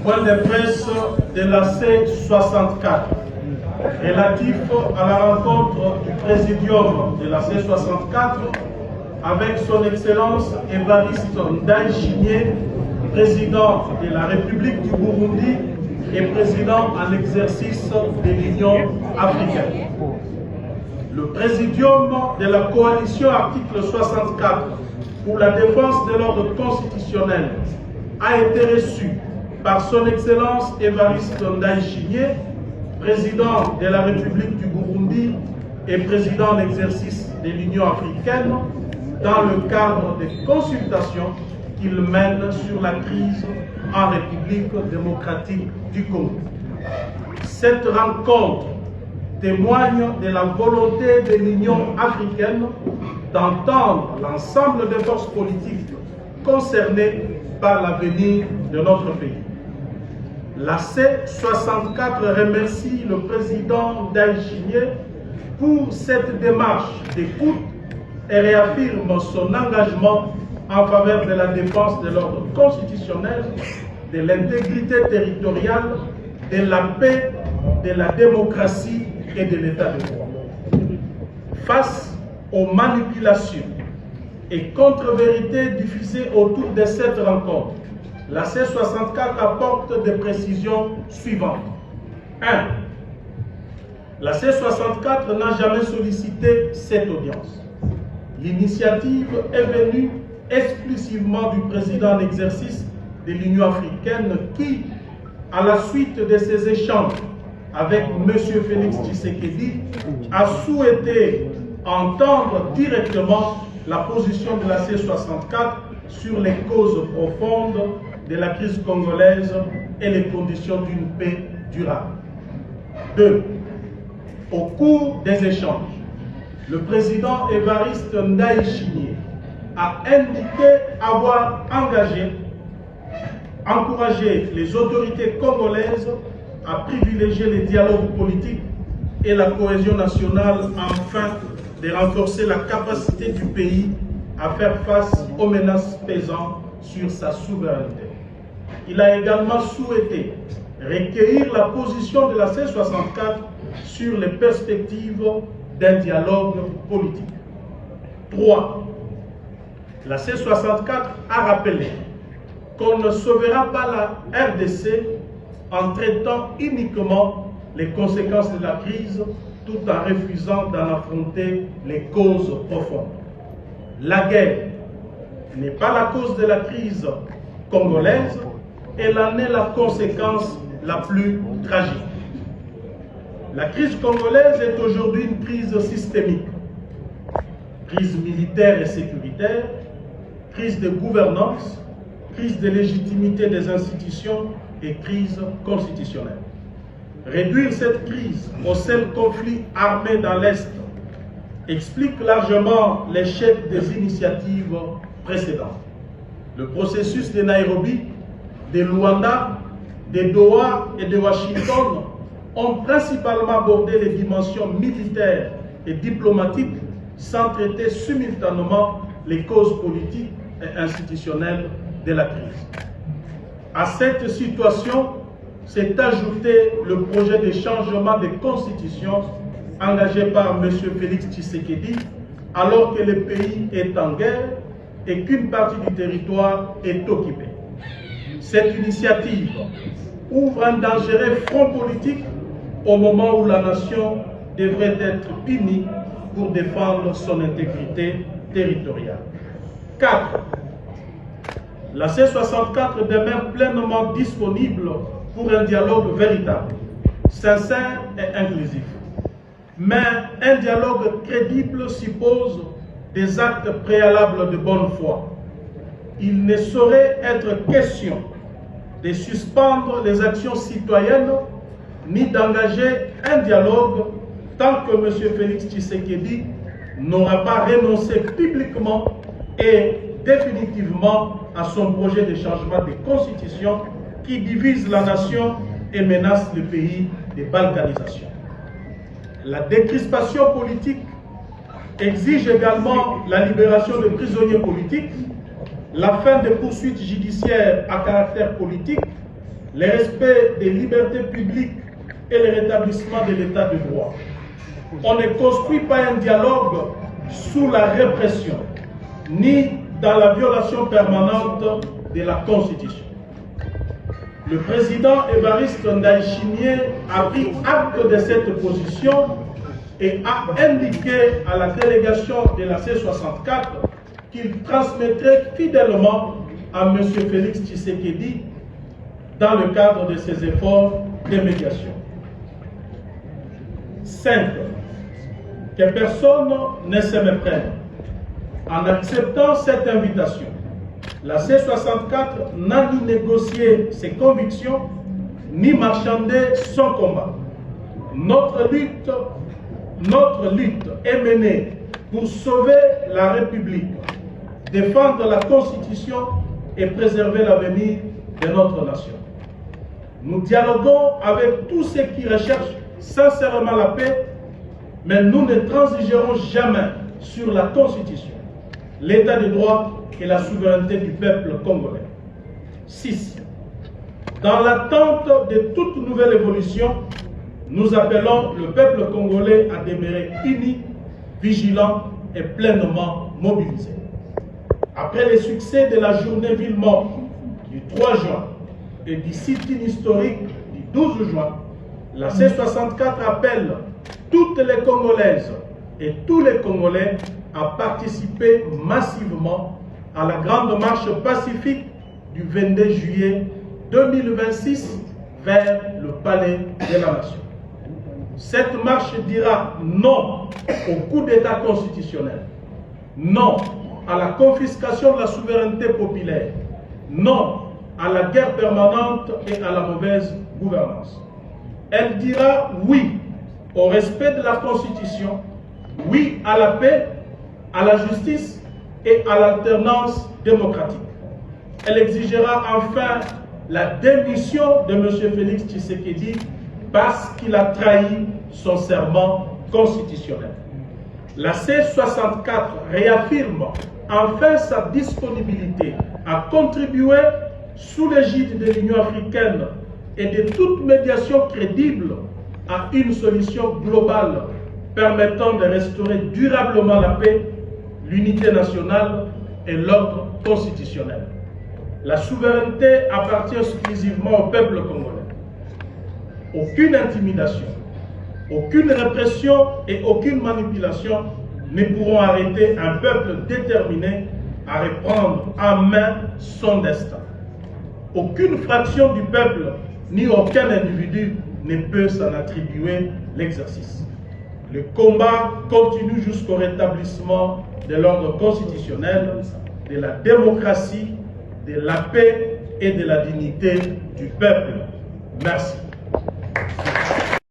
point de presse de la C64 relatif à la rencontre du présidium de la C64 avec son Excellence Évariste Ndayishimiye, président de la République du Burundi et président en exercice de l'Union africaine. Le présidium de la coalition article 64 pour la défense de l'ordre constitutionnel a été reçu par son Excellence Évariste Ndayishimiye, président de la République du Burundi et président en exercice de l'Union africaine, dans le cadre des consultations qu'il mène sur la crise en République démocratique du Congo. Cette rencontre témoigne de la volonté de l'Union africaine d'entendre l'ensemble des forces politiques concernées par l'avenir de notre pays. La C64 remercie le président Ndayishimiye pour cette démarche d'écoute et réaffirme son engagement en faveur de la défense de l'ordre constitutionnel, de l'intégrité territoriale, de la paix, de la démocratie et de l'état de droit. Face aux manipulations et contre-vérités diffusées autour de cette rencontre, la C64 apporte des précisions suivantes. 1. La C64 n'a jamais sollicité cette audience. L'initiative est venue exclusivement du président en exercice de l'Union africaine qui, à la suite de ces échanges avec M. Félix Tshisekedi, a souhaité entendre directement la position de la C64 sur les causes profondes de la crise congolaise et les conditions d'une paix durable. 2. Au cours des échanges, le président Évariste Ndayishimiye a indiqué avoir encouragé les autorités congolaises à privilégier les dialogues politiques et la cohésion nationale afin de renforcer la capacité du pays à faire face aux menaces pesant sur sa souveraineté. Il a également souhaité recueillir la position de la C64 sur les perspectives d'un dialogue politique. 3. La C64 a rappelé qu'on ne sauvera pas la RDC en traitant uniquement les conséquences de la crise tout en refusant d'en affronter les causes profondes. La guerre n'est pas la cause de la crise congolaise, elle en est la conséquence la plus tragique. La crise congolaise est aujourd'hui une crise systémique. Crise militaire et sécuritaire, crise de gouvernance, crise de légitimité des institutions et crise constitutionnelle. Réduire cette crise au seul conflit armé dans l'Est explique largement l'échec des initiatives précédentes. Le processus de Nairobi, de Luanda, de Doha et de Washington ont principalement abordé les dimensions militaires et diplomatiques sans traiter simultanément les causes politiques et institutionnelles de la crise. À cette situation s'est ajouté le projet de changement de constitution engagé par M. Félix Tshisekedi alors que le pays est en guerre et qu'une partie du territoire est occupée. Cette initiative ouvre un dangereux front politique au moment où la nation devrait être unie pour défendre son intégrité territoriale. 4. La C64 demeure pleinement disponible pour un dialogue véritable, sincère et inclusif. Mais un dialogue crédible suppose des actes préalables de bonne foi. Il ne saurait être question de suspendre les actions citoyennes ni d'engager un dialogue tant que M. Félix Tshisekedi n'aura pas renoncé publiquement et définitivement à son projet de changement de constitution qui divise la nation et menace le pays de balkanisation. La décrispation politique exige également la libération des prisonniers politiques, la fin des poursuites judiciaires à caractère politique le respect des libertés publiques et le rétablissement de l'état de droit. On ne construit pas un dialogue sous la répression, ni dans la violation permanente de la Constitution. Le président Évariste Ndayishimiye a pris acte de cette position et a indiqué à la délégation de la C64 qu'il transmettrait fidèlement à M. Félix Tshisekedi dans le cadre de ses efforts de médiation. 5. Que personne ne se méprenne. En acceptant cette invitation, la C64 n'a ni négocié ses convictions, ni marchandé son combat. Notre lutte est menée pour sauver la République, défendre la Constitution et préserver l'avenir de notre nation. Nous dialoguons avec tous ceux qui recherchent sincèrement la paix, mais nous ne transigerons jamais sur la Constitution, l'état de droit et la souveraineté du peuple congolais. 6. Dans l'attente de toute nouvelle évolution, nous appelons le peuple congolais à demeurer uni, vigilant et pleinement mobilisé. Après le succès de la journée ville morte du 3 juin et du sit-in historique du 12 juin, la C64 appelle toutes les Congolaises et tous les Congolais à participer massivement à la grande marche pacifique du 22 juillet 2026 vers le palais de la Nation. Cette marche dira non au coup d'État constitutionnel, non à la confiscation de la souveraineté populaire, non à la guerre permanente et à la mauvaise gouvernance. Elle dira oui au respect de la Constitution, oui à la paix, à la justice et à l'alternance démocratique. Elle exigera enfin la démission de M. Félix Tshisekedi parce qu'il a trahi son serment constitutionnel. La C64 réaffirme enfin sa disponibilité à contribuer sous l'égide de l'Union africaine et de toute médiation crédible à une solution globale permettant de restaurer durablement la paix, l'unité nationale et l'ordre constitutionnel. La souveraineté appartient exclusivement au peuple congolais. Aucune intimidation, aucune répression et aucune manipulation ne pourront arrêter un peuple déterminé à reprendre en main son destin. Aucune fraction du peuple ni aucun individu ne peut s'en attribuer l'exercice. Le combat continue jusqu'au rétablissement de l'ordre constitutionnel, de la démocratie, de la paix et de la dignité du peuple. Merci.